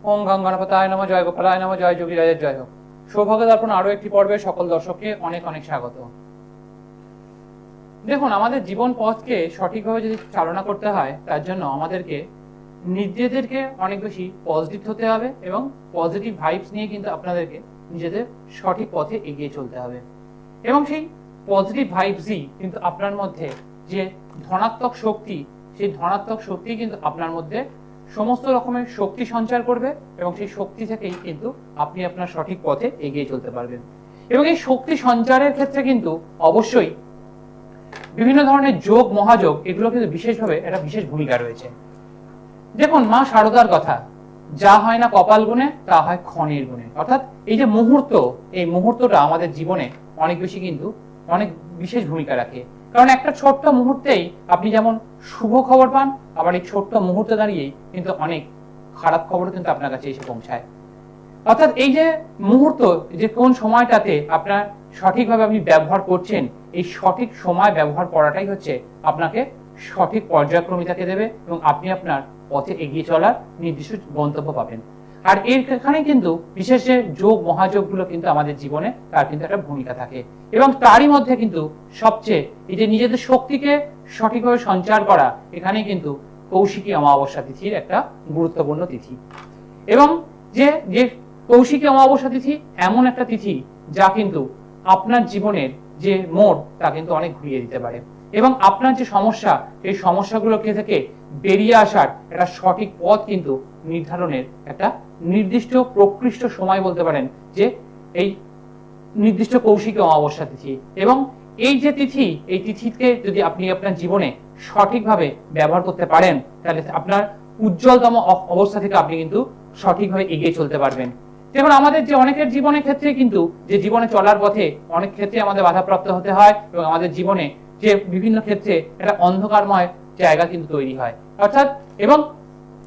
ওম গঙ্গণপতায় নমঃ, জয় গোপালায় নমঃ, জয় যোগীরাজের জয় হোক। সৌভাগ্য দর্পণ আরো একটি পর্বে সকল দর্শককে অনেক অনেক স্বাগত। দেখুন, আমাদের জীবন পথকে সঠিকভাবে যদি চালনা করতে হয়, তার জন্য আমাদেরকে নিজেদেরকে অনেক বেশি পজিটিভ হতে হবে এবং পজিটিভ ভাইবস নিয়ে কিন্তু আপনাদেরকে নিজেদের সঠিক পথে এগিয়ে চলতে হবে। এবং সেই পজিটিভ ভাইবসই কিন্তু আপনার মধ্যে যে ধনাত্মক শক্তি, সেই ধনাত্মক শক্তি কিন্তু আপনার মধ্যে সমস্ত রকমের শক্তি সঞ্চার করবে এবং সেই শক্তি থেকেই কিন্তু আপনি আপনার সঠিক পথে এগিয়ে চলতে পারবেন। এবং এই শক্তি সঞ্চারের ক্ষেত্রে কিন্তু অবশ্যই বিভিন্ন ধরনের যোগ, মহাযোগ, এগুলো কিন্তু বিশেষভাবে একটা বিশেষ ভূমিকা রয়েছে। দেখুন, মা শারদার কথা, যা হয় না কপাল গুণে তা হয় ক্ষণের গুণে। অর্থাৎ এই যে মুহূর্ত, এই মুহূর্তটা আমাদের জীবনে অনেক বেশি কিন্তু অনেক বিশেষ ভূমিকা রাখে। কারণ একটা ছোট্ট মুহূর্তেই আপনি যেমন শুভ খবর পান, আবার এই ছোট্ট মুহূর্তে দাঁড়িয়েই কিন্তু অনেক খারাপ খবর কিন্তু আপনার কাছে এসে পৌঁছায়। অর্থাৎ এই যে মুহূর্ত, যে কোন সময়টাতে আপনার সঠিকভাবে আপনি ব্যবহার করছেন, এই সঠিক সময় ব্যবহার করাটাই হচ্ছে আপনাকে সঠিক পর্যায়ক্রমিতাকে দেবে এবং আপনি আপনার পথে এগিয়ে চলার নির্দিষ্ট গন্তব্য পাবেন। আর এখানে কিন্তু বিশেষ যে যোগ, মহাযোগ গুলো কিন্তু আমাদের জীবনে তার কিন্তু একটা ভূমিকা থাকে। এবং তারই মধ্যে কিন্তু সবচেয়ে এই যে নিজেদের শক্তিকে সঠিকভাবে সঞ্চার করা, এখানে কিন্তু কৌশিকী অমাবস্যা তিথির একটা গুরুত্বপূর্ণ তিথি। এবং যে কৌশিকী অমাবস্যা তিথি এমন একটা তিথি যা কিন্তু আপনার জীবনের যে মোড় তা কিন্তু অনেক ঘুরিয়ে দিতে পারে এবং আপনার যে সমস্যা, এই সমস্যাগুলোকে থেকে বেরিয়ে আসার একটা সঠিক পথ কিন্তু নির্ধারণের একটা নির্দিষ্ট প্রকৃষ্ট সময় বলতে পারেন যে এই নির্দিষ্ট কৌশিকী অমাবস্যা তিথি। এবং এই যে তিথি, এই তিথিকে যদি আপনি আপনার জীবনে সঠিকভাবে ব্যবহার করতে পারেন, তাহলে আপনার উজ্জ্বলতম অবস্থা থেকে আপনি কিন্তু সঠিকভাবে এগিয়ে চলতে পারবেন। দেখুন, আমাদের যে অনেকের জীবনের ক্ষেত্রে কিন্তু যে জীবনে চলার পথে অনেক ক্ষেত্রে আমাদের বাধাপ্রাপ্ত হতে হয় এবং আমাদের জীবনে যে বিভিন্ন ক্ষেত্রে একটা অন্ধকারময় জায়গা কিন্তু তৈরি হয়। অর্থাৎ এবং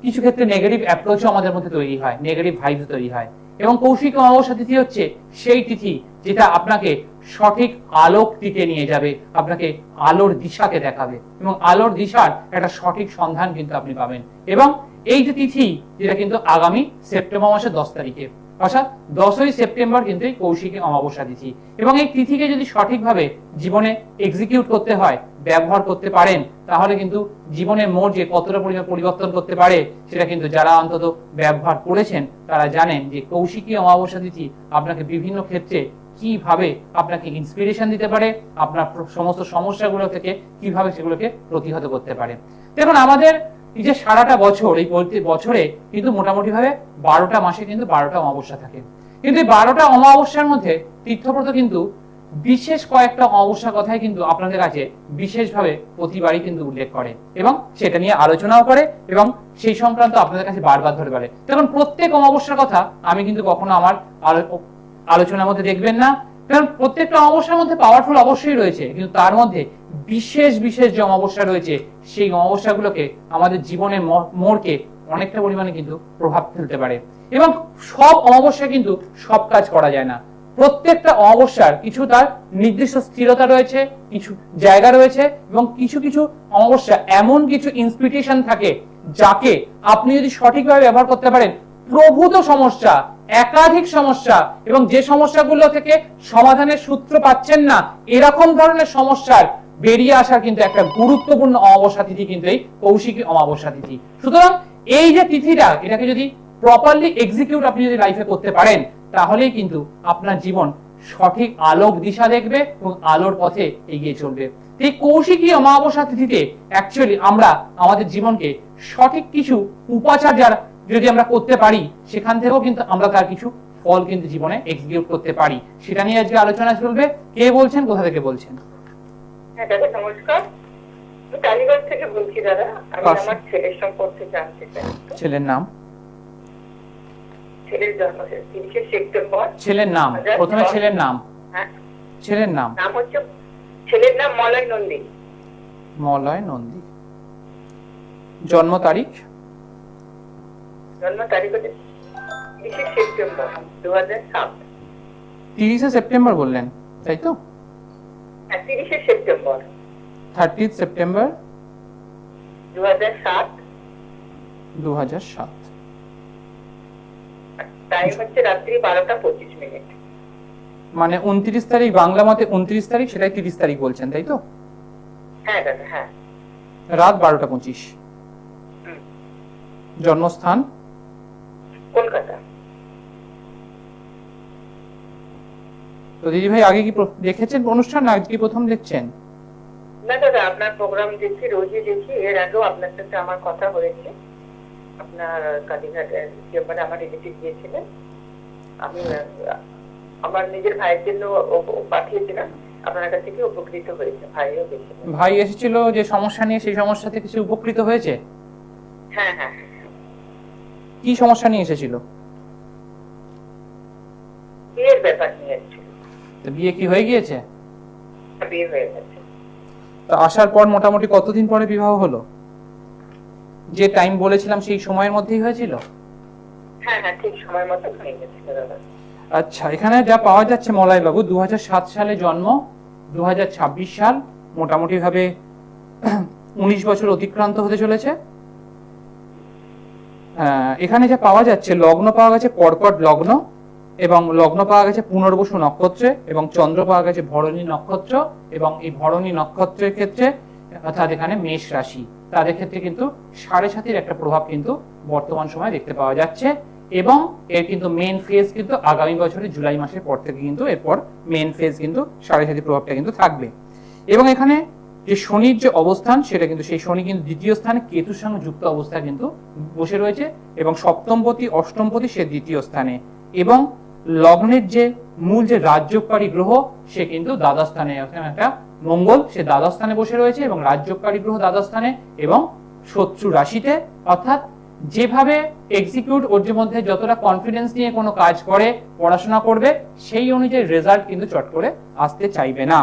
কিছু ক্ষেত্রে নেগেটিভ অ্যাপ্রোচও আমাদের মধ্যে তৈরি হয়, নেগেটিভ ভাইবস তৈরি হয়। এবং কৌশিকী অমাবস্যা তিথি হচ্ছে সেই তিথি যেটা আপনাকে সঠিক আলোক দিকে নিয়ে যাবে, আপনাকে আলোর দিশাকে দেখাবে এবং আলোর দিশার একটা সঠিক সন্ধান কিন্তু আপনি পাবেন। এবং এই যে তিথি, যেটা কিন্তু আগামী সেপ্টেম্বর মাসের 10 তারিখে, অর্থাৎ 10ই সেপ্টেম্বর কিন্তু এই কৌশিকী অমাবস্যা তিথি। এবং এই তিথিকে যদি সঠিকভাবে জীবনে এক্সিকিউট করতে হয়, ব্যবহার করতে পারেন, তাহলে কিন্তু জীবনের মোড় যে কতটা পরিমাণ পরিবর্তন করতে পারে, সেটা কিন্তু যারা অন্তত ব্যবহার করেছেন তারা জানেন যে কৌশিকী অমাবস্যা তিথি আপনাকে বিভিন্ন ক্ষেত্রে কিভাবে আপনাকে ইন্সপিরেশন দিতে পারে, আপনার সমস্ত সমস্যাগুলো থেকে কিভাবে সেগুলোকে প্রতিহত করতে পারে। দেখুন, আমাদের এই যে সারাটা বছর, এই বছরে কিন্তু মোটামুটি ভাবে 12টা মাসে কিন্তু 12টা অমাবস্যা থাকে। কিন্তু এই 12টা অমাবস্যার মধ্যে তীর্থব্রত কিন্তু বিশেষ কয়েকটা অমাবস্যার কথাই কিন্তু আপনাদের কাছে বিশেষভাবে প্রতিবারই কিন্তু উল্লেখ করে এবং সেটা নিয়ে আলোচনাও করে এবং সেই সংক্রান্ত আপনাদের কাছে বারবার ধরে বলে। দেখুন, প্রত্যেক অমাবস্যার কথা আমি কিন্তু কখনো আমার আলোচনার মধ্যে দেখবেন না, কারণ প্রত্যেকটা অমাবস্যার মধ্যে পাওয়ারফুল অবশ্যই রয়েছে, কিন্তু তার মধ্যে বিশেষ বিশেষ যে অমাবস্যা রয়েছে, সেই অমাবস্যাগুলোকে আমাদের জীবনের মোড়কে অনেকটা পরিমাণে কিন্তু প্রভাব ফেলতে পারে। এবং সব অমাবস্যা কিন্তু সব কাজ করা যায় না। প্রত্যেকটা অমাবস্যার কিছু তার নির্দিষ্ট স্থিরতা রয়েছে, কিছু জায়গা রয়েছে এবং কিছু কিছু অমাবস্যা এমন কিছু ইন্সপিরেশন থাকে যাকে আপনি যদি সঠিকভাবে ব্যবহার করতে পারেন, প্রভূত সমস্যা, একাধিক সমস্যা এবং যে সমস্যাগুলো থেকে সমাধানের সূত্র পাচ্ছেন না, এরকম ধরনের সমস্যার বেরিয়ে আসার কিন্তু একটা গুরুত্বপূর্ণ অমাবস্যা তিথি কিন্তু এই কৌশিকী অমাবস্যা তিথি। সুতরাং এই যে তিথিটা, এটাকে যদি প্রপারলি এক্সিকিউট আপনি যদি লাইফে করতে পারেন, তাহলেই কিন্তু আপনার জীবন সঠিক আলোক দিশা দেখবে এবং আলোর পথে এগিয়ে চলবে। এই কৌশিকী অমাবস্যা তিথিতে অ্যাকচুয়ালি আমরা আমাদের জীবনকে সঠিক কিছু উপাচার যারা যদি আমরা করতে পারি, সেখান থেকেও কিন্তু আমরা তার কিছু ফল কিন্তু জীবনে এক্সিকিউট করতে পারি। সেটা নিয়ে আজকে আলোচনা চলবে। কে বলছেন, কোথা থেকে বলছেন? হ্যাঁ দাদা, নমস্কার। আমি টালিগঞ্জ থেকে বলছি দাদা। আমি আমার ছেলের সম্পর্কে জানতে চাই। ছেলের নাম? ছেলের জন্ম 30 সেপ্টেম্বর। ছেলের নাম প্রথমে, ছেলের নাম? হ্যাঁ, ছেলের নাম? নাম হচ্ছে, ছেলের নাম মলয় নন্দী। মলয় নন্দী। জন্ম তারিখ? জন্ম তারিখ হচ্ছে 30 সেপ্টেম্বর 2007। 30 সেপ্টেম্বর বললেন, তাই তো? হ্যাঁ, 30 সেপ্টেম্বর। 30 সেপ্টেম্বর 2007। 2007। টাইম হচ্ছে রাত্রি 12টা 25 মিনিট। মানে 29 তারিখ, বাংলা মতে 29 তারিখ, সেটাই 30 তারিখ বলছেন, তাই তো? হ্যাঁ দাদা, হ্যাঁ। রাত 12টা 25। হুম। জন্মস্থান? কলকাতা। তো দিদি ভাই আগে কি দেখেছেন অনুষ্ঠান, না আজকে প্রথম দেখছেন? না দাদা, আপনার প্রোগ্রাম দেখি, রোজই দেখি। এর আগেও আপনার সাথে আমার কথা হয়েছে। আপনার কালীঘাটের চেম্বারে আমার রিলেটিভ গিয়েছিলেন। আমি আমার নিজের ভাইয়ের জন্য পাঠিয়েছিলাম, আপনার কাছ থেকে উপকৃত হয়েছে। ভাইও গেছিলেন। ভাই এসেছিল যে সমস্যা নিয়ে, সেই সমস্যা থেকে কিছু উপকৃত হয়েছে? হ্যাঁ হ্যাঁ। কি সমস্যা নিয়ে এসেছিল? বিয়ের ব্যাপার নিয়ে এসেছিল। তো বিয়ে কি হয়ে গিয়েছে? বিয়ে হয়ে গেছে। তো আসার পর মোটামুটি কতদিন পরে বিবাহ হলো? যে টাইম বলেছিলাম সেই সময়ের মধ্যেই হয়েছিল? হ্যাঁ হ্যাঁ, ঠিক সময় মতো হয়ে গেছিল দাদা। আচ্ছা, এখানে যা পাওয়া যাচ্ছে মলয় বাবু, 2007 সালে জন্ম, 2026 সাল, মোটামুটি ভাবে 19 বছর অতিক্রান্ত হতে চলেছে। এখানে যা পাওয়া যাচ্ছে, লগ্ন পাওয়া গেছে কর্কট লগ্ন, এবং লগ্ন পাওয়া গেছে পুনর্বসু নক্ষত্রে, এবং চন্দ্র পাওয়া গেছে ভরণী নক্ষত্র, এবং এই ভরণী নক্ষত্রের ক্ষেত্রে অর্থাৎ এখানে মেষ রাশি, তাদের ক্ষেত্রে কিন্তু 7.5-এর একটা প্রভাব কিন্তু বর্তমান সময় দেখতে পাওয়া যাচ্ছে। এবং এর কিন্তু মেন ফেজ কিন্তু আগামী বছরের জুলাই মাসের পর থেকে কিন্তু এরপর মেন ফেজ কিন্তু 7.5 প্রভাবটা কিন্তু থাকবে। এবং এখানে যে শনির যে অবস্থান, সেটা কিন্তু সেই শনি কিন্তু দ্বিতীয় স্থানে কেতুর সঙ্গে যুক্ত অবস্থায় কিন্তু বসে রয়েছে, এবং সপ্তমপতি অষ্টমপতি সে দ্বিতীয় স্থানে, এবং লগ্নের যে মূল যে রাজ্যকারী গ্রহ সে কিন্তু দ্বাদশ স্থানে, একটা মঙ্গল সে দ্বাদশ স্থানে বসে রয়েছে, এবং রাজ্যকারী গ্রহ দ্বাদশ স্থানে এবং শত্রু রাশিতে। অর্থাৎ যেভাবে এক্সিকিউট ওর যে মধ্যে যতটা কনফিডেন্স নিয়ে কোনো কাজ করে, পড়াশোনা করবে, সেই অনুযায়ী রেজাল্ট কিন্তু চট করে আসতে চাইবে না।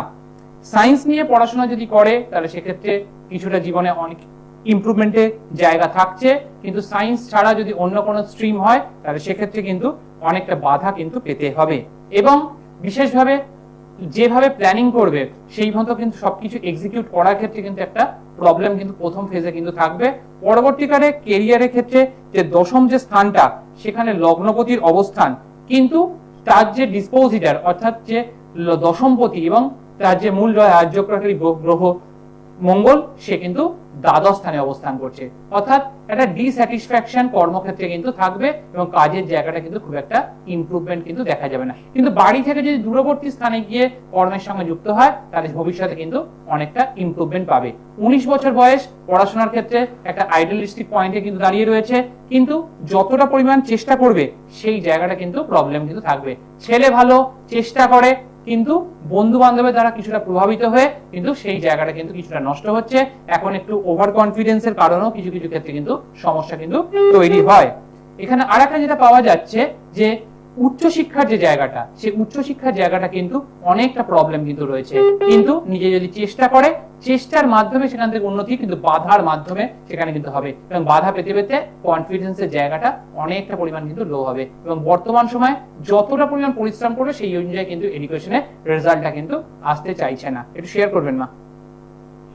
সায়েন্স নিয়ে পড়াশোনা যদি করে তাহলে সেক্ষেত্রে কিছুটা জীবনে অনেক ইমপ্রুভমেন্টের জায়গা থাকছে, কিন্তু সায়েন্স ছাড়া যদি অন্য কোনো স্ট্রিম হয় তাহলে সেক্ষেত্রে কিন্তু অনেকটা বাধা কিন্তু পেতে হবে। এবং বিশেষভাবে যেভাবে প্ল্যানিং করবে সেই মতো কিন্তু সবকিছু এক্সিকিউট করার ক্ষেত্রে কিন্তু একটা প্রবলেম কিন্তু প্রথম ফেজে কিন্তু থাকবে। পরবর্তীকালে কেরিয়ারের ক্ষেত্রে যে দশম যে স্থানটা, সেখানে লগ্নপতির অবস্থান, কিন্তু তার যে ডিসপোজিটার অর্থাৎ যে দশমপতি এবং তার যে মূল রাজ্যকারী গ্রহ মঙ্গল, সে কিন্তু দ্বাদশ স্থানে অবস্থান করছে। অর্থাৎ একটা ডিস্যাটিসফ্যাকশন কর্মক্ষেত্রে কিন্তু থাকবে, এবং কাজের জায়গাটা কিন্তু খুব একটা ইমপ্রুভমেন্ট কিন্তু দেখা যাবে না। কিন্তু বাড়ি থেকে যদি দূরবর্তী স্থানে গিয়ে কর্মের সঙ্গে যুক্ত হয় তাহলে ভবিষ্যতে কিন্তু অনেকটা ইমপ্রুভমেন্ট পাবে। 19 বছর বয়স, পড়াশোনার ক্ষেত্রে একটা আইডিয়ালিস্টিক পয়েন্টে কিন্তু দাঁড়িয়ে রয়েছে, কিন্তু যতটা পরিমাণ চেষ্টা করবে সেই জায়গাটা কিন্তু প্রবলেম কিন্তু থাকবে। ছেলে ভালো চেষ্টা করে, কিন্তু বন্ধু বান্ধবের দ্বারা কিছুটা প্রভাবিত হয়ে কিন্তু সেই জায়গাটা কিন্তু কিছুটা নষ্ট হচ্ছে। এখন একটু ওভার কনফিডেন্সের কারণেও কিছু কিছু ক্ষেত্রে কিন্তু সমস্যা কিন্তু তৈরি হয়। এখানে আরেকটা যেটা পাওয়া যাচ্ছে যে উচ্চশিক্ষার যে জায়গাটা, সেই উচ্চশিক্ষার জায়গাটা কিন্তু অনেকটা প্রবলেম কিন্তু রয়েছে, কিন্তু নিজে যদি চেষ্টা করে, চেষ্টার মাধ্যমে সেখান থেকে উন্নতি কিন্তু বাধার মাধ্যমে সেখানে কিন্তু হবে, এবং বাধা পেতে পেতে কনফিডেন্সের জায়গাটা অনেকটা পরিমাণ কিন্তু লো হবে। এবং বর্তমান সময় যতটা পরিমাণ পরিশ্রম করবে সেই অনুযায়ী কিন্তু এডুকেশনের রেজাল্টটা কিন্তু আসতে চাইছে না। একটু শেয়ার করবেন মা।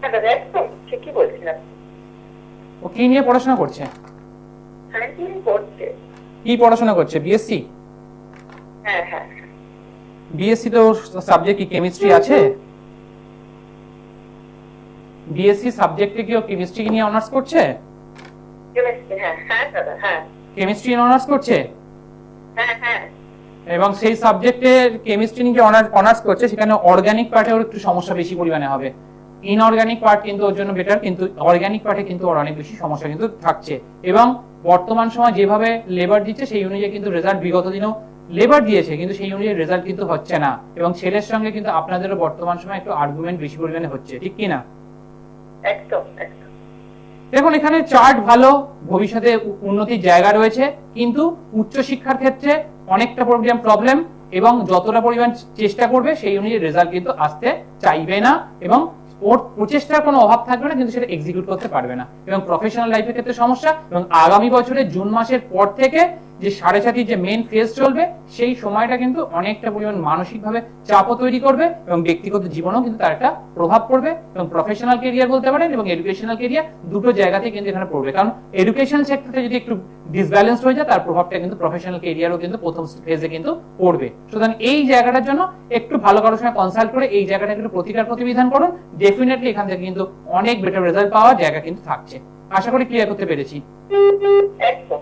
হ্যাঁ দাদা, একদম ঠিকই বলছিলাম। ও কি নিয়ে পড়াশোনা করছে? সায়েন্স নিয়ে পড়ছে। কি পড়াশোনা করছে? বিএসসি? হ্যাঁ হ্যাঁ। বিএসসি তো সাবজেক্ট কি কেমিস্ট্রি আছে? বিএসসি সাবজেক্টে কি ও কেমিস্ট্রি নিয়ে অনার্স করছে? কেমিস্ট্রি, হ্যাঁ হ্যাঁ দাদা, হ্যাঁ। কেমিস্ট্রি নিয়ে অনার্স করছে, হ্যাঁ হ্যাঁ। এবং সেই সাবজেক্টে কেমিস্ট্রি নিয়ে অনার্স করছে, সেখানে অর্গানিক পার্টে ওর একটু সমস্যা বেশি পরিমাণে হবে। ইনঅর্গানিক পার্ট কিন্তু ওর জন্য বেটার, কিন্তু অর্গানিক পার্টে কিন্তু ওর অনেক বেশি সমস্যা কিন্তু থাকছে। এবং বর্তমান সময় যেভাবে লেবার দিচ্ছে সেই অনুযায়ী কিন্তু রেজাল্ট বিগত দিনেও লেবার দিয়েছে, কিন্তু সেই অনুযায়ী রেজাল্ট কিন্তু হচ্ছে না। এবং ছেলের সঙ্গে কিন্তু আপনাদেরও বর্তমান সময় একটু আর্গুমেন্ট বেশি পরিমাণে হচ্ছে, ঠিক কি না? একদম একদম। দেখুন এখানে চার্ট ভালো, ভবিষ্যতে উন্নতির জায়গা রয়েছে, কিন্তু উচ্চশিক্ষার ক্ষেত্রে অনেকটা প্রবলেম, এবং যতটা পরিমাণ চেষ্টা করবে সেই অনুযায়ী রেজাল্ট কিন্তু আসতে চাইবে না, এবং ওর প্রচেষ্টার কোনো অভাব থাকবে না, কিন্তু সেটা এক্সিকিউট করতে পারবে না। এবং প্রফেশনাল লাইফের ক্ষেত্রে সমস্যা, এবং আগামী বছরের জুন মাসের পর থেকে যে 7.5 যে মেন ফেজ চলবে সেই সময়টা কিন্তু অনেকটা পরিমাণ মানসিকভাবে চাপও তৈরি করবে এবং ব্যক্তিগত জীবনেও কিন্তু তার একটা প্রভাব পড়বে এবং প্রফেশনাল কেরিয়ার বলতে পারেন এবং এডুকেশনাল কেরিয়ার দুটো জায়গাতেই কিন্তু এখানে পড়বে। কারণ এডুকেশন সেক্টরটা যদি একটু ডিসব্যালেন্স হয়ে যায় তার প্রভাবটা কিন্তু প্রফেশনাল কেরিয়ারও কিন্তু প্রথম ফেজে কিন্তু পড়বে। সুতরাং এই জায়গাটার জন্য একটু ভালো কারোর সঙ্গে কনসাল্ট করে এই জায়গাটা একটু প্রতিকার প্রতিবিধান করুন, ডেফিনেটলি এখান থেকে কিন্তু অনেক বেটার রেজাল্ট পাওয়ার জায়গা কিন্তু থাকছে। আশা করি ক্লিয়ার করতে পেরেছি। একদম।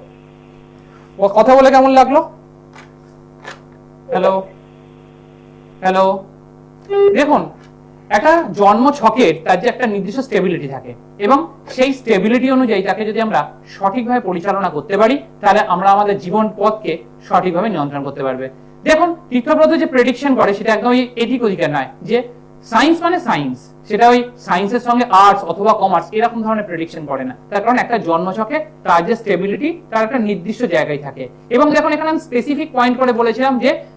কথা বলে কেমন লাগলো? হ্যালো হ্যালো, দেখুন একটা জন্ম ছকের তার যে একটা নির্দিষ্ট স্টেবিলিটি থাকে এবং সেই স্টেবিলিটি অনুযায়ী তাকে যদি আমরা সঠিকভাবে পরিচালনা করতে পারি তাহলে আমরা আমাদের জীবন পথকে সঠিকভাবে নিয়ন্ত্রণ করতে পারবে। দেখুন তীর্থব্রত যে প্রেডিকশন করে সেটা একদম এদিক ওদিকের নয় যে সায়েন্স মানে সায়েন্স, সেটা ওই সায়েন্সের সঙ্গে আর্টস অথবা কমার্স এরকম ধরনের প্রেডিকশন করে না। তার কারণ একটা জন্মছকে তার যে স্টেবিলিটি তার একটা নির্দিষ্ট জায়গায় থাকে। এবং দেখুন এখানে আমি স্পেসিফিক পয়েন্ট করে বলেছিলাম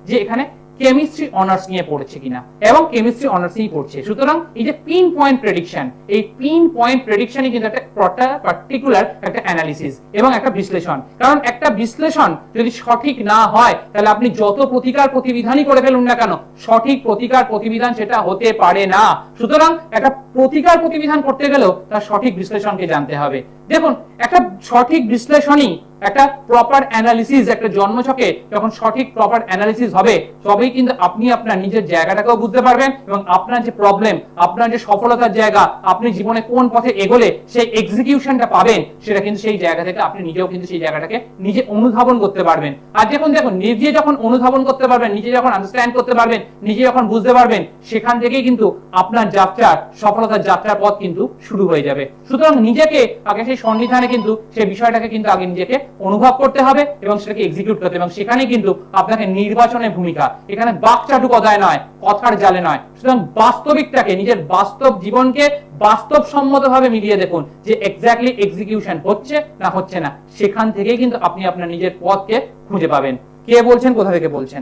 যে এখানে কেমিস্ট্রি অনার্স নিয়ে পড়ছে কিনা এবং কেমিস্ট্রি অনার্স নিয়ে পড়ছে। সুতরাং এই যে পিন পয়েন্ট প্রেডিকশন, এই পিন পয়েন্ট প্রেডিকশনই কিন্তু একটা পার্টিকুলার একটা অ্যানালিসিস এবং একটা বিশ্লেষণ। কারণ একটা বিশ্লেষণ যদি সঠিক না হয় তাহলে আপনি যত প্রতিকার প্রতিবিধানই করে ফেলুন না কেন, সঠিক প্রতিকার প্রতিবিধান সেটা হতে পারে না। সুতরাং একটা প্রতিকার প্রতিবিধান করতে গেলেও তার সঠিক বিশ্লেষণকে জানতে হবে। দেখুন একটা সঠিক বিশ্লেষণই একটা প্রপার অ্যানালিসিস, একটা জন্মছকে যখন সঠিক প্রপার অ্যানালিসিস হবে তবেই কিন্তু আপনি আপনার নিজের জায়গাটাকেও বুঝতে পারবেন এবং আপনার যে প্রবলেম, আপনার যে সফলতার জায়গা, আপনি জীবনে কোন পথে এগোলে সেই এক্সিকিউশনটা পাবেন সেটা কিন্তু সেই জায়গা থেকে আপনি নিজেও কিন্তু সেই জায়গাটাকে নিজে অনুধাবন করতে পারবেন। আর দেখুন নিজে যখন অনুধাবন করতে পারবেন, নিজে যখন আন্ডারস্ট্যান্ড করতে পারবেন, নিজে যখন বুঝতে পারবেন, সেখান থেকেই কিন্তু আপনার যাত্রার সফলতার যাত্রার পথ কিন্তু শুরু হয়ে যাবে। সুতরাং নিজেকে আগে সেই সন্নিধানে কিন্তু সেই বিষয়টাকে কিন্তু আগে নিজেকে অনুভব করতে হবে এবং সেটাকে এক্সিকিউট করতে হবে এবং সেখানে কিন্তু আপনাকে নির্বাচনের ভূমিকা, এখানে বাকচাটু কথায় নয়, কথার জালে নয়। সুতরাং বাস্তবিকটাকে, নিজের বাস্তব জীবনকে বাস্তবসম্মতভাবে মিলিয়ে দেখুন যে এক্স্যাক্টলি এক্সিকিউশন হচ্ছে না হচ্ছে না, সেখান থেকেই কিন্তু আপনি আপনার নিজের পথকে খুঁজে পাবেন। কে বলছেন, কোথা থেকে বলছেন?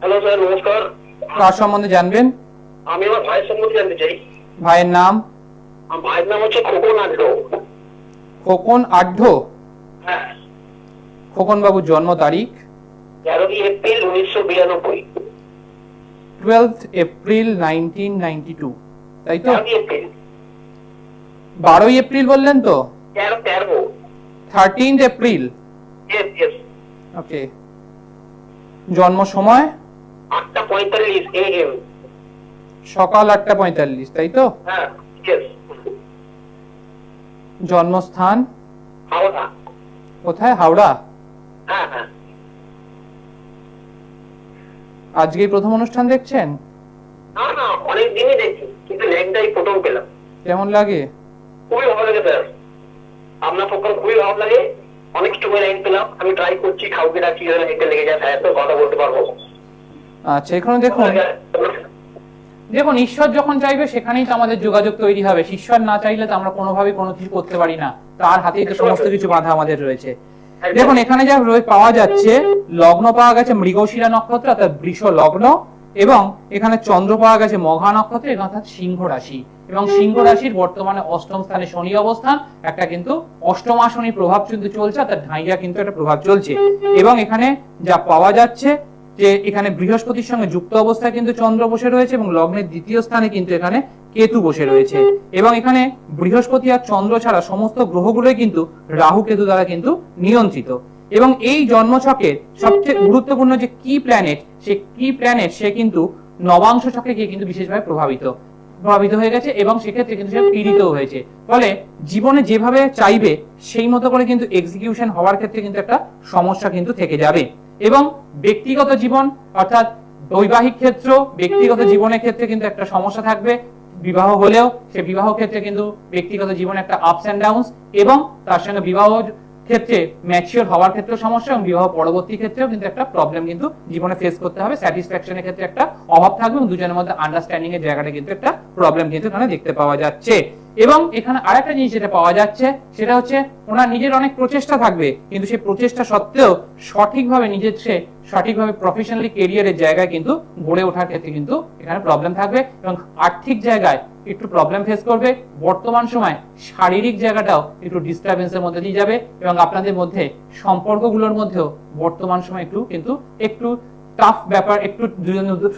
হ্যালো স্যার, নমস্কার। কার সম্বন্ধে জানবেন? আমি আমার ভাইয়ের সম্বন্ধে জানতে চাই। ভাইয়ের নাম? আমার ভাইয়ের নাম হচ্ছে খোকন আড্ডো। খোকন আড্ডো? হ্যাঁ। খোকন বাবুর জন্ম তারিখ? 11 এপ্রিল 1992। 12 এপ্রিল 1992, তাই তো? 11 এপ্রিল। 12 এপ্রিল বললেন তো? 13। 13 এপ্রিল। Yes yes. ওকে। জন্ম সময়? 8:45 AM। সকাল 8:45, তাই তো? হ্যাঁ ইয়েস। জন্মস্থান? হাওড়া। কোথায়? হাওড়া। হ্যাঁ হ্যাঁ। আজকেই প্রথম অনুষ্ঠান দেখছেন? না না, অনেক দিনই দেখছি কিন্তু লেগটাই প্রথম পেলাম। কেমন লাগে? খুবই ভালো লাগে স্যার, আপনার প্রোগ্রাম খুবই ভালো লাগে। অনেক সময় লাইন পেলাম, আমি ট্রাই করছি কাউকে না কি ধরে হেঁটে লেগে যায়, স্যার তো কথা বলতে পারবো। আচ্ছা, এখানে দেখুন ঈশ্বর যখন চাইবে সেখানেই তো আমাদের যোগাযোগ তৈরি হবে। ঈশ্বর না চাইলে তো আমরা কোনোভাবেই কোনো কিছু করতে পারি না, তার হাতেই তো সমস্ত কিছু বাধা আমাদের রয়েছে। দেখুন এখানে যা পাওয়া যাচ্ছে, লগ্ন পাওয়া গেছে মৃগশিরা নক্ষত্র অর্থাৎ বৃষ লগ্ন, এবং এখানে চন্দ্র পাওয়া গেছে মঘা নক্ষত্র অর্থাৎ সিংহ রাশি, এবং সিংহ রাশির বর্তমানে অষ্টম স্থানে শনি অবস্থান, একটা কিন্তু অষ্টমা শনি প্রভাব কিন্তু চলছে, অর্থাৎ ঢাইয়া কিন্তু একটা প্রভাব চলছে। এবং এখানে যা পাওয়া যাচ্ছে যে এখানে বৃহস্পতির সঙ্গে যুক্ত অবস্থায় কিন্তু চন্দ্র বসে রয়েছে এবং লগ্নের দ্বিতীয় স্থানে কিন্তু এখানে কেতু বসে রয়েছে। এবং এখানে বৃহস্পতি আর চন্দ্র ছাড়া সমস্ত গ্রহগুলোই কিন্তু রাহু কেতু দ্বারা কিন্তু নিয়ন্ত্রিত। এবং এই জন্মছকের সবচেয়ে গুরুত্বপূর্ণ যে কি প্ল্যানেট, সে কিন্তু নবাংশ ছকে গিয়ে কিন্তু বিশেষভাবে প্রভাবিত হয়ে গেছে এবং সেক্ষেত্রে কিন্তু সে পীড়িত হয়েছে। ফলে জীবনে যেভাবে চাইবে সেই মতো করে কিন্তু এক্সিকিউশন হওয়ার ক্ষেত্রে কিন্তু একটা সমস্যা কিন্তু থেকে যাবে। এবং ব্যক্তিগত জীবন অর্থাৎ বৈবাহিক ক্ষেত্র, ব্যক্তিগত জীবনের ক্ষেত্রে কিন্তু একটা সমস্যা থাকবে। বিবাহ হলেও সে বিবাহ ক্ষেত্রে কিন্তু ব্যক্তিগত জীবনে একটা আপস এন্ড ডাউনস, এবং তার সঙ্গে বিবাহ ক্ষেত্রে ম্যাচিওর হওয়ার ক্ষেত্রে সমস্যা এবং বিবাহ পরবর্তী ক্ষেত্রেও কিন্তু একটা প্রবলেম কিন্তু জীবনে ফেস করতে হবে। স্যাটিসফ্যাকশনের ক্ষেত্রে একটা অভাব থাকবে এবং দুজনের মধ্যে আন্ডারস্ট্যান্ডিং এর জায়গাটা কিন্তু একটা প্রবলেম কিন্তু এখানে দেখতে পাওয়া যাচ্ছে। এবং এখানে আরেকটা জিনিস যেটা পাওয়া যাচ্ছে সেটা হচ্ছে ওনার নিজের অনেক প্রচেষ্টা থাকবে, কিন্তু সেই প্রচেষ্টা সত্ত্বেও সঠিকভাবে সঠিকভাবে প্রফেশনালি কেরিয়ারের জায়গায় কিন্তু গড়ে ওঠার ক্ষেত্রে কিন্তু এখানে প্রবলেম থাকবে এবং আর্থিক জায়গায় একটু প্রবলেম ফেস করবে। বর্তমান সময় শারীরিক জায়গাটাও একটু ডিস্টারবেন্সের মধ্যে দিয়ে যাবে এবং আপনাদের মধ্যে সম্পর্কগুলোর মধ্যেও বর্তমান সময় একটু টাফ ব্যাপার, একটু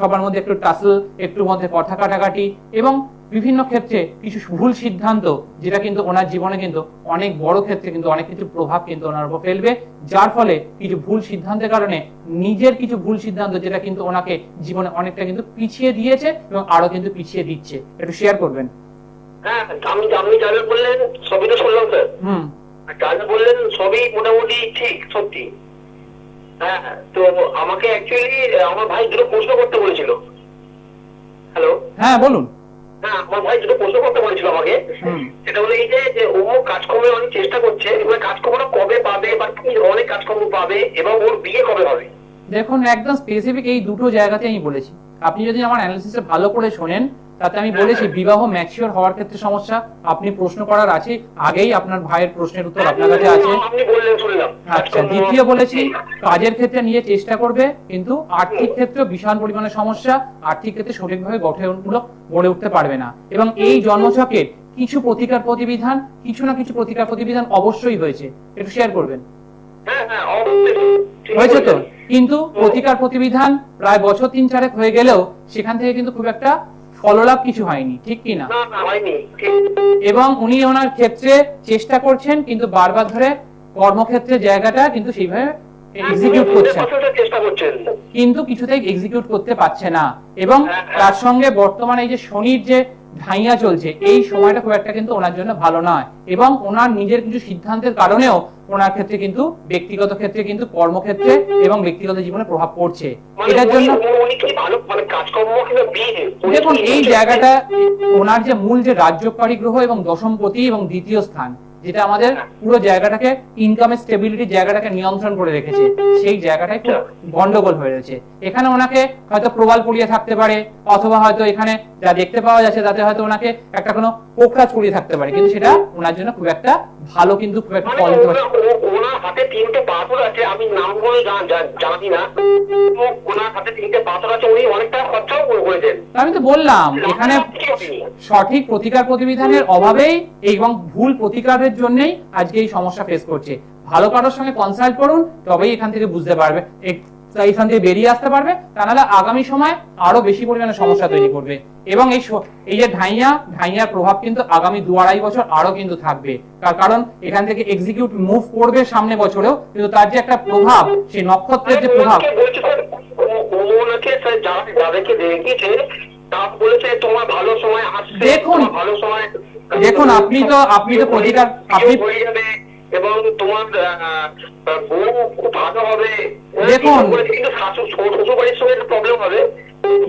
সবার মধ্যে একটু টাসল, একটু মধ্যে কথা কাটাকাটি এবং বিভিন্ন ক্ষেত্রে কিছু ভুল সিদ্ধান্ত, যেটা কিন্তু ওনার জীবনে কিন্তু অনেক বড় ক্ষেত্রে কিন্তু অনেক কিছু প্রভাব কিন্তু ওনার উপর ফেলবে, যার ফলে কিছু ভুল সিদ্ধান্তের কারণে নিজের কিছু ভুল সিদ্ধান্ত যেটা কিন্তু ওনাকে জীবনে অনেকটা কিন্তু পিছিয়ে দিয়েছে এবং আরো কিন্তু পিছিয়ে দিচ্ছে। একটু শেয়ার করবেন। হ্যাঁ, আপনি যা বললেন সবই তো শুনলাম স্যার। যা বললেন সবই মোটামুটি ঠিক, সত্যি। হ্যাঁ, তো আমাকে অ্যাকচুয়ালি আমার ভাই দুটো প্রশ্ন করতে বলেছিল। হ্যালো, হ্যাঁ বলুন। হ্যাঁ, আমার ভাই দুটো প্রশ্ন করতে বলেছিল আমাকে। সেটা হলো এই যে ও কাজকর্মের অনেক চেষ্টা করছে, এবার কাজকর্মটা কবে পাবে বা কি অনেক কাজকর্ম পাবে এবং ওর বিয়ে কবে হবে? দেখুন, একদম স্পেসিফিক এই দুটো জায়গাতে আমি বলেছি। আপনি যদি আমার অ্যানালিসিসে ভালো করে শোনেন, তাতে আমি বলেছি বিবাহ ম্যাচিওর হওয়ার ক্ষেত্রে সমস্যা। আপনি প্রশ্ন করার আছে আগেই আপনার ভাইয়ের প্রশ্নের উত্তর আপনার কাছে আছে। আপনি বললেন, শুনলাম। আচ্ছা, দ্বিতীয় বলেছি কাজের ক্ষেত্রে নিয়ে চেষ্টা করবে, কিন্তু আর্থিক ক্ষেত্রে বিশাল পরিমাণে সমস্যা, আর্থিক ক্ষেত্রে সঠিকভাবে গড়ে উঠতে পারবে না। এবং এই জন্মছকের কিছু প্রতিকার প্রতিবিধান, কিছু না কিছু প্রতিকার প্রতিবিধান অবশ্যই হয়েছে, একটু শেয়ার করবেন। হয়েছে তো, কিন্তু প্রতিকার প্রতিবিধান প্রায় বছর 3-4 হয়ে গেলেও সেখান থেকে কিন্তু খুব একটা ফললাভ কিছু হয়নি, ঠিক কি না? এবং উনি ওনার ক্ষেত্রে চেষ্টা করছেন, কিন্তু বারবার ধরে কর্মক্ষেত্রে জায়গাটা কিন্তু সেইভাবে এক্সিকিউট করছেন, কিন্তু কিছুতেই এক্সিকিউট করতে পারছে না। এবং তার সঙ্গে বর্তমানে এই যে শনির যে ঢাইয়া চলছে, এই সময়টা খুব একটা কিন্তু ওনার জন্য ভালো নয় এবং ওনার নিজের কিছু সিদ্ধান্তের কারণেও ওনার ক্ষেত্রে কিন্তু ব্যক্তিগত ক্ষেত্রে কিন্তু কর্মক্ষেত্রে এবং ব্যক্তিগত জীবনে প্রভাব পড়ছে। এটার জন্য দেখুন, এই জায়গাটা ওনার যে মূল যে রাজ্যকারী গ্রহ এবং দশমপতি এবং দ্বিতীয় স্থান, যেটা আমাদের পুরো জায়গাটাকে ইনকামের স্টেবিলিটি জায়গাটাকে নিয়ন্ত্রণ করে রেখেছে, সেই জায়গাটায় খুব গন্ডগোল হয়ে রয়েছে। এখানে ওনাকে হয়তো প্রবাল পড়িয়ে থাকতে পারে, অথবা হয়তো এখানে যা দেখতে পাওয়া যাচ্ছে তাতে হয়তো ওনাকে একটা কোনো কোকড়াচ পড়িয়ে থাকতে পারে, কিন্তু সেটা ওনার জন্য খুব একটা ভালো কিন্তু খুব একটা ফল দিতে পারে। ওনার হাতে 3টে পাথর আছে, আমি নামগুলো জানি না। ওনার হাতে 3টে পাথর আছে, উনি অনেকটা খরচাও করেছেন। আমি তো বললাম এখানে সঠিক প্রতিকার প্রতিবিধানের অভাবেই এবং ভুল প্রতিকারের জন্যই আজকে এই সমস্যা ফেস করছে। ভালো কারোর সঙ্গে কনসাল্ট করুন, তবেই এখান থেকে বুঝতে পারবে, এখান থেকে বেরিয়ে আসতে পারবে। তা নাহলে আগামী সময় আরো বেশি পরিমাণে সমস্যা তৈরি করবে। এবং এই যে ঢাইয়ার প্রভাব কিন্তু আগামী 2-2.5 বছর আরো কিন্তু থাকবে, তার কারণ এখান থেকে এক্সিকিউট মুভ করবে সামনে বছরেও, কিন্তু তার যে একটা প্রভাব, সেই নক্ষত্রের যে প্রভাব, দেখুন আপনি তো প্রতিকার এবং তোমার বউ খুব ভালো হবে। দেখুন কিন্তু শ্বশুর বাড়ির সঙ্গে প্রবলেম হবে।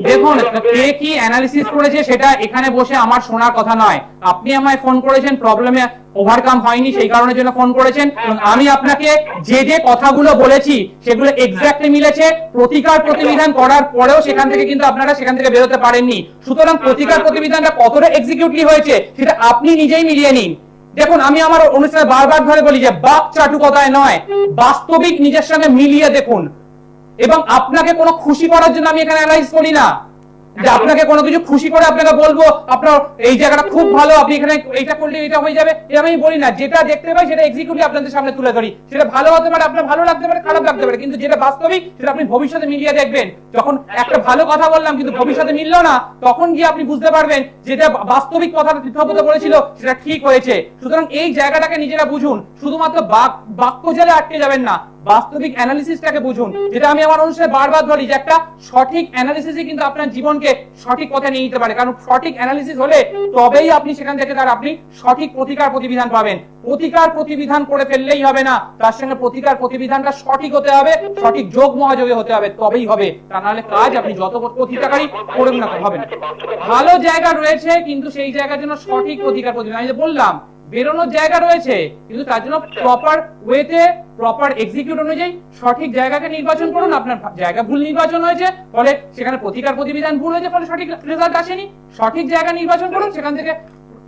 দেখুন, কে কি অ্যানালিসিস করেছে সেটা এখানে বসে আমার শোনার কথা নয়। আপনি আমায় ফোন করেছেন, প্রবলেমে ওভারকাম হয়নি সেই কারণের জন্য ফোন করেছেন, এবং আমি আপনাকে যে কথাগুলো বলেছি সেগুলো এক্স্যাক্টলি মিলেছে। প্রতিকার প্রতিবিধান করার পরেও সেখান থেকে বেরোতে পারেননি। সুতরাং প্রতিকার প্রতিবিধানটা কতটা এক্সিকিউটলি হয়েছে সেটা আপনি নিজেই মিলিয়ে নিন। দেখুন, আমি আমার অনুষ্ঠানে বারবার ধরে বলি যে বাক চাটু কথায় নয়, বাস্তবিক নিজের সঙ্গে মিলিয়ে দেখুন। এবং আপনাকে কোনো খুশি করার জন্য আমি এখানে অ্যানালাইজ করি না, যে আপনাকে কোনো কিছু খুশি করে আপনাকে বলবো আপনার এই জায়গাটা খুব ভালো, আপনি এখানে এইটা করলে এটা হয়ে যাবে, এটা আমি বলি না। যেটা দেখতে পাই সেটা এক্সিকিউটিভ আপনাদের সামনে তুলে ধরি। সেটা ভালো হতে পারে, আপনার ভালো লাগতে পারে, খারাপ লাগতে পারে, কিন্তু যেটা বাস্তবিক সেটা আপনি ভবিষ্যতে মিলিয়ে দেখবেন। যখন একটা ভালো কথা বললাম কিন্তু ভবিষ্যতে মিললো না, তখন গিয়ে আপনি বুঝতে পারবেন যেটা বাস্তবিক কথাটা তীর্থপদ বলেছিল সেটা ঠিক হয়েছে। সুতরাং এই জায়গাটাকে নিজেরা বুঝুন, শুধুমাত্র বাক্য জালে আটকে যাবেন না, বাস্তবিক অ্যানালিসিসটাকে বুঝুন। যেটা আমি আমার অনুষ্ঠানে বারবার বলি যে একটা সঠিক অ্যানালিসিসই কিন্তু আপনার জীবনকে সঠিক পথে নিয়ে যেতে পারে, কারণ সঠিক অ্যানালিসিস হলে তবেই আপনি সেখান থেকে আপনি সঠিক প্রতিকার প্রতিবিধান পাবেন। প্রতিকার প্রতিবিধান করে ফেললেই হবে না, তার সঙ্গে প্রতিকার প্রতিবিধানটা সঠিক হতে হবে, সঠিক যোগ মহাযোগে হতে হবে, তবেই হবে। তা নাহলে কাজ আপনি যত প্রতিকারই করুন না হবে না। ভালো জায়গা রয়েছে, কিন্তু সেই জায়গার জন্য সঠিক প্রতিকার প্রতিবিধান, আমি যে বললাম বেরোনোর জায়গা রয়েছে, কিন্তু তার জন্য প্রপার ওয়েতে প্রপার এক্সিকিউট অনুযায়ী সঠিক জায়গাকে নির্বাচন করুন। আপনার জায়গা ভুল নির্বাচন হয়েছে, ফলে সেখানে প্রতিকার প্রতিবিধান ভুল হয়েছে, ফলে সঠিক রেজাল্ট আসেনি। সঠিক জায়গা নির্বাচন করুন, সেখান থেকে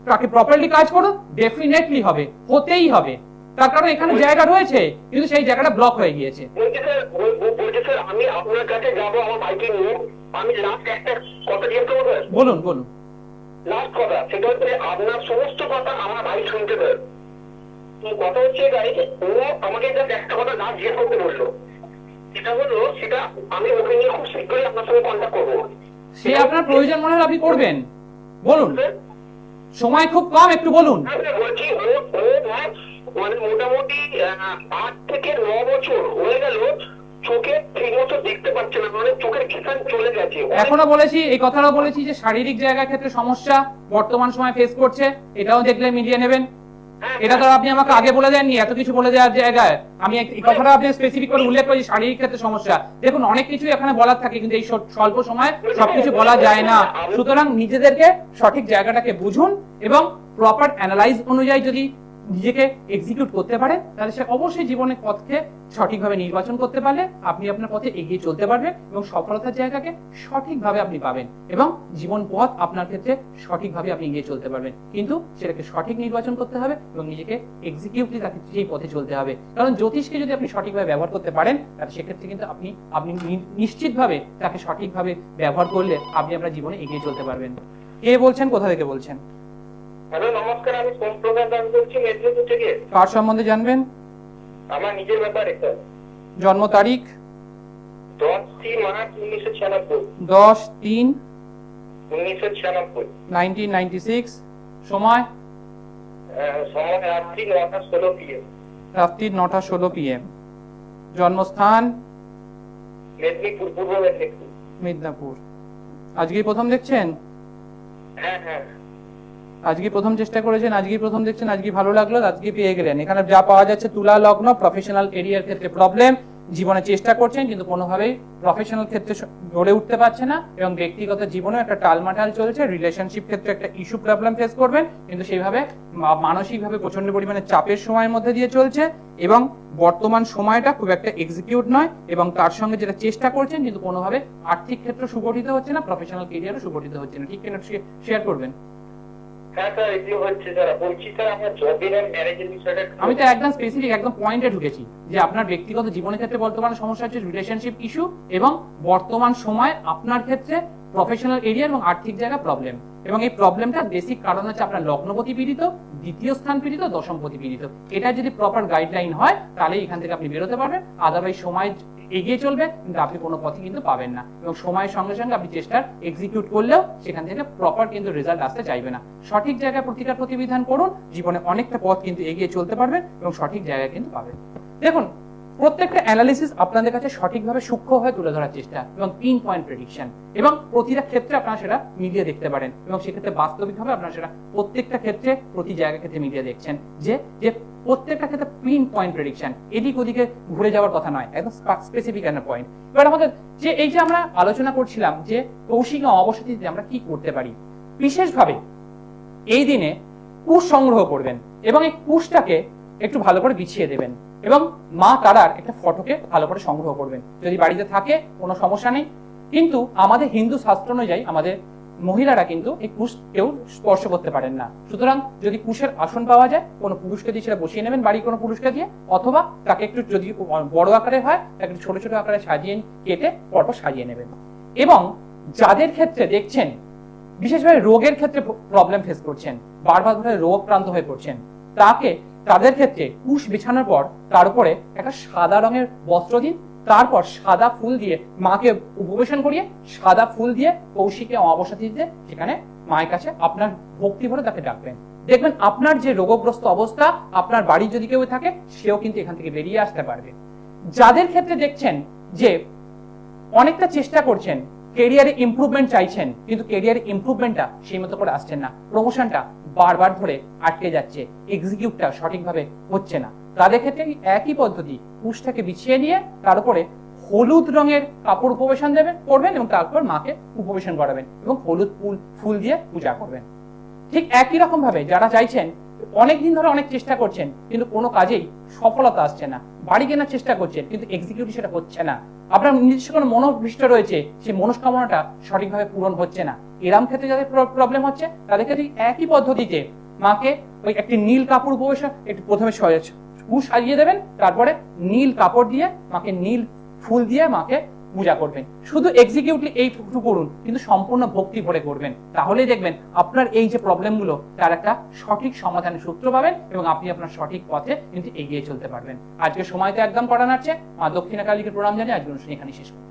তাকে প্রপারলি কাজ করুন, ডেফিনেটলি হবে, হতেই হবে। তার কারণ এখানে জায়গা রয়েছে, কিন্তু সেই জায়গাটা ব্লক হয়ে গিয়েছে। বলছি স্যার আমি আপনার কাছে যাবো আমার ভাইকে নিয়ে, আমি লাস্ট একটা কথা জিজ্ঞেস করবো স্যার। বলুন বলুন। লাস্ট কথা সেটা হচ্ছে আপনার সমস্ত কথা আমার ভাই শুনতে দেয়। তো কথা হচ্ছে এটাই, ও আমাকে জাস্ট একটা কথা লাস্ট জিজ্ঞেস করতে বললো, সেটা হলো সেটা আমি ওকে নিয়ে খুব শীঘ্রই আপনার সঙ্গে কন্ট্যাক্ট করবো। সে আপনার প্রয়োজন মনে হলে আপনি করবেন, বলুন। সময় খুব কম, একটু বলুন। বলছি ও মানে মোটামুটি 8 থেকে 9 বছর হয়ে গেল চোখে ঠিক মতো দেখতে পাচ্ছে না, মানে চোখের কিষান চলে গেছে। এখনো বলেছি, এই কথাটাও বলেছি যে শারীরিক জায়গার ক্ষেত্রে সমস্যা বর্তমান সময় ফেস করছে, এটাও দেখলে মিলিয়ে নেবেন। এটা তো আপনি আমাকে আগে বলে দেননি, এত কিছু বলে দেওয়ার জায়গায় আমি এই কথাটা আপনি স্পেসিফিক করে উল্লেখ করেছি, শারীরিক ক্ষেত্রে সমস্যা। দেখুন অনেক কিছু এখানে বলার থাকে, কিন্তু এই স্বল্প সময় সবকিছু বলা যায় না। সুতরাং নিজেদেরকে সঠিক জায়গাটাকে বুঝুন এবং প্রপার অ্যানালাইজ অনুযায়ী যদি নিজেকে এক্সিকিউট করতে পারে, তাহলে সে অবশ্যই জীবনের পথকে সঠিকভাবে নির্বাচন করতে পারলে আপনি আপনার পথে এগিয়ে চলতে পারবেন এবং সফলতার জায়গাকে সঠিকভাবে আপনি পাবেন এবং জীবন পথ আপনার ক্ষেত্রে সঠিকভাবে আপনি এগিয়ে চলতে পারবেন। কিন্তু সেটাকে সঠিক নির্বাচন করতে হবে এবং নিজেকে এক্সিকিউটলি তাকে সেই পথে চলতে হবে। কারণ জ্যোতিষকে যদি আপনি সঠিকভাবে ব্যবহার করতে পারেন, তাহলে সেক্ষেত্রে কিন্তু আপনি নিশ্চিতভাবে তাকে সঠিকভাবে ব্যবহার করলে আপনি আপনার জীবনে এগিয়ে চলতে পারবেন। কে বলছেন, কোথা থেকে বলছেন? হ্যালো নমস্কার, আমি সোমপ্রকাশ দাস বলছি মেদিনীপুর থেকে। কার সম্বন্ধে জানবেন? আমার নিজের ব্যাপারে স্যার। জন্ম তারিখ? 10/3/1996। 10/3/1996। 1996। সময়? সময় রাত্রি 9:16 PM। রাত্রি 9:16 PM। জন্মস্থান? মেদিনীপুর, পূর্ব মেদিনীপুর। মিদনাপুর। আজকেই প্রথম দেখছেন? হ্যাঁ হ্যাঁ। আজকে প্রথম চেষ্টা করেছেন, আজকেই প্রথম দেখছেন, আজকে ভালো লাগলো, আজকে পেয়ে গেলেন। এখানে যা পাওয়া যাচ্ছে তুলা লগ্ন, প্রফেশনাল এরিয়ার ক্ষেত্রে প্রবলেম, জীবনে চেষ্টা করছেন কিন্তু কোনোভাবেই প্রফেশনাল ক্ষেত্রে গড়ে উঠতে পারছে না এবং ব্যক্তিগত জীবনে একটা টালমাটাল চলছে, রিলেশনশিপ ক্ষেত্রে একটা ইস্যু প্রবলেম ফেস করবেন, কিন্তু সেইভাবে মানসিকভাবে প্রচন্ড পরিমাণে চাপের সময়ের মধ্যে দিয়ে চলছে এবং বর্তমান সময়টা খুব একটা এক্সিকিউট নয় এবং তার সঙ্গে যেটা চেষ্টা করছেন কিন্তু কোনোভাবে আর্থিক ক্ষেত্র সুগঠিত হচ্ছে না, প্রফেশনাল কেরিয়ারও সুগঠিত হচ্ছে না। ঠিক কিনা শেয়ার করবেন? হ্যাঁ স্যার, এগুলো হচ্ছে স্যার। বলছি স্যার আমার জবের আর ম্যারেজের বিষয়টা আমি তো একদম স্পেসিফিক একদম পয়েন্টে ঢুকেছি যে আপনার ব্যক্তিগত জীবনের ক্ষেত্রে বর্তমান সমস্যা হচ্ছে রিলেশনশিপ ইস্যু এবং বর্তমান সময় আপনার ক্ষেত্রে প্রফেশনাল এরিয়া এবং আর্থিক জায়গা প্রবলেম এবং এই প্রবলেমটা বেসিক কারণ হচ্ছে আপনার লগ্নপতি পীড়িত, দ্বিতীয় স্থান পীড়িত, দশমপতি পীড়িত। এটা যদি প্রপার গাইডলাইন হয় তাহলে এখান থেকে আপনি বেরোতে পারবেন, আদারওয়াইজ সময় এগিয়ে চলবে কিন্তু আপনি কোনো পথে কিন্তু পাবেন না এবং সময়ের সঙ্গে সঙ্গে আপনি চেষ্টার এক্সিকিউট করলেও সেখান থেকে প্রপার কিন্তু রেজাল্ট আসতে চাইবে না। সঠিক জায়গায় প্রতিকার প্রতিবিধান করুন, জীবনে অনেকটা পথ কিন্তু এগিয়ে চলতে পারবেন এবং সঠিক জায়গায় কিন্তু পাবেন। দেখুন প্রত্যেকটা অ্যানালিসিস আপনাদের কাছে সঠিকভাবে সূক্ষ্মভাবে তুলে ধরার চেষ্টা এবং পিন পয়েন্ট প্রেডিকশন এবং প্রতিটা ক্ষেত্রে আপনারা সেটা মিলিয়ে দেখতে পারেন এবং সেক্ষেত্রে বাস্তবিকভাবে আপনারা সেটা প্রত্যেকটা ক্ষেত্রে প্রতি জায়গা ক্ষেত্রে মিলিয়ে দেখছেন যে প্রত্যেকটা ক্ষেত্রে পিন পয়েন্ট প্রেডিকশন, এদিক ওদিকে ঘুরে যাওয়ার কথা নয়, একদম স্পেসিফিক একটা পয়েন্ট। এবার আমাদের যে এই যে আমরা আলোচনা করছিলাম যে কৌশিক অমাবস্যা তিথিতে আমরা কি করতে পারি, বিশেষভাবে এই দিনে কুশ সংগ্রহ করবেন এবং এই কুশটাকে একটু ভালো করে বিছিয়ে দেবেন এবং মা তারার একটা ফটোকে ভালো করে সংগ্রহ করবেন। যদি বাড়িতে থাকে কোনো সমস্যা নেই, কিন্তু আমাদের হিন্দু শাস্ত্র অনুযায়ী আমাদের মহিলারা কিন্তু এই কুশ কেউ স্পর্শ করতে পারেন না। সুতরাং যদি কুশের আসন পাওয়া যায় কোনো পুরুষকে দিয়ে সেটা বসিয়ে নেবেন, বাড়ির কোনো পুরুষকে দিয়ে, অথবা তাকে একটু যদি বড় আকারে হয় তাকে ছোট ছোট আকারে সাজিয়ে কেটে পরপর সাজিয়ে নেবেন। এবং যাদের ক্ষেত্রে দেখছেন বিশেষভাবে রোগের ক্ষেত্রে প্রবলেম ফেস করছেন, বারবার ধরে রোগ ক্রান্ত হয়ে পড়ছেন, তাদের ক্ষেত্রে কুশ বিছানোর পর তার উপরে একটা সাদা রঙের বস্ত্র দিন, তারপর সাদা ফুল দিয়ে মাকে উপবেশন করিয়ে সাদা ফুল দিয়ে কৌশিকে অমাবস্যা তিথিতে সেখানে মায়ের কাছে আপনার ভক্তি ভরে তাকে ডাকবেন। দেখবেন আপনার যে রোগগ্রস্ত অবস্থা, আপনার বাড়ির যদি কেউ থাকে সেও কিন্তু এখান থেকে বেরিয়ে আসতে পারবে। যাদের ক্ষেত্রে দেখছেন যে অনেকটা চেষ্টা করছেন, কেরিয়ারে ইমপ্রুভমেন্ট চাইছেন কিন্তু কেরিয়ারে ইমপ্রুভমেন্টটা সেই মতো করে আসছেন না, প্রমোশনটা বারবার ধরে আটকে যাচ্ছে, এক্সিকিউটটা সঠিকভাবে হচ্ছে না, তাদের ক্ষেত্রে একই পদ্ধতি, কুশটাকে বিছিয়ে নিয়ে তার উপরে হলুদ রঙের কাপড় উপবেশন করবেন এবং তারপর মাকে উপবেশন করাবেন এবং হলুদ ফুল দিয়ে পূজা করবেন। ঠিক একই রকম ভাবে যারা চাইছেন অনেকদিন ধরে অনেক চেষ্টা করছেন কিন্তু কোনো কাজেই সফলতা আসছে না, বাড়ি কেনার চেষ্টা করছেন কিন্তু এক্সিকিউটিভ সেটা হচ্ছে না, আপনার নিজস্ব কোনো মনোভীষ্ট রয়েছে, সেই মনস্কামনাটা সঠিকভাবে পূরণ হচ্ছে না, এরম ক্ষেত্রে যাদের প্রবলেম হচ্ছে তাদের ক্ষেত্রে একই পদ্ধতিতে মাকে ওই একটি নীল কাপড় উপবেশে একটু প্রথমে সাজিয়ে দেবেন, তারপরে নীল কাপড় দিয়ে মাকে নীল ফুল দিয়ে মাকে পূজা করবেন। শুধু এক্সিকিউটলি এইটুকু করুন কিন্তু সম্পূর্ণ ভক্তি ভরে করবেন, তাহলেই দেখবেন আপনার এই যে প্রবলেমগুলো তার একটা সঠিক সমাধানের সূত্র পাবেন এবং আপনি আপনার সঠিক পথে কিন্তু এগিয়ে চলতে পারবেন। আজকে সময় তো একদম করা নাচ্ছে, মা দক্ষিণা কালীকে প্রণাম জানিয়ে আজকে অনুষ্ঠান এখানে শেষ করি।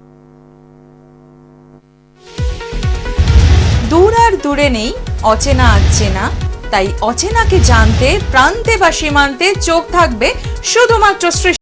দূর আর দূরে নেই অচেনা আচেনা, তাই অচেনাকে জানতে প্রান্তে বা সীমান্তে চোখ থাকবে শুধুমাত্র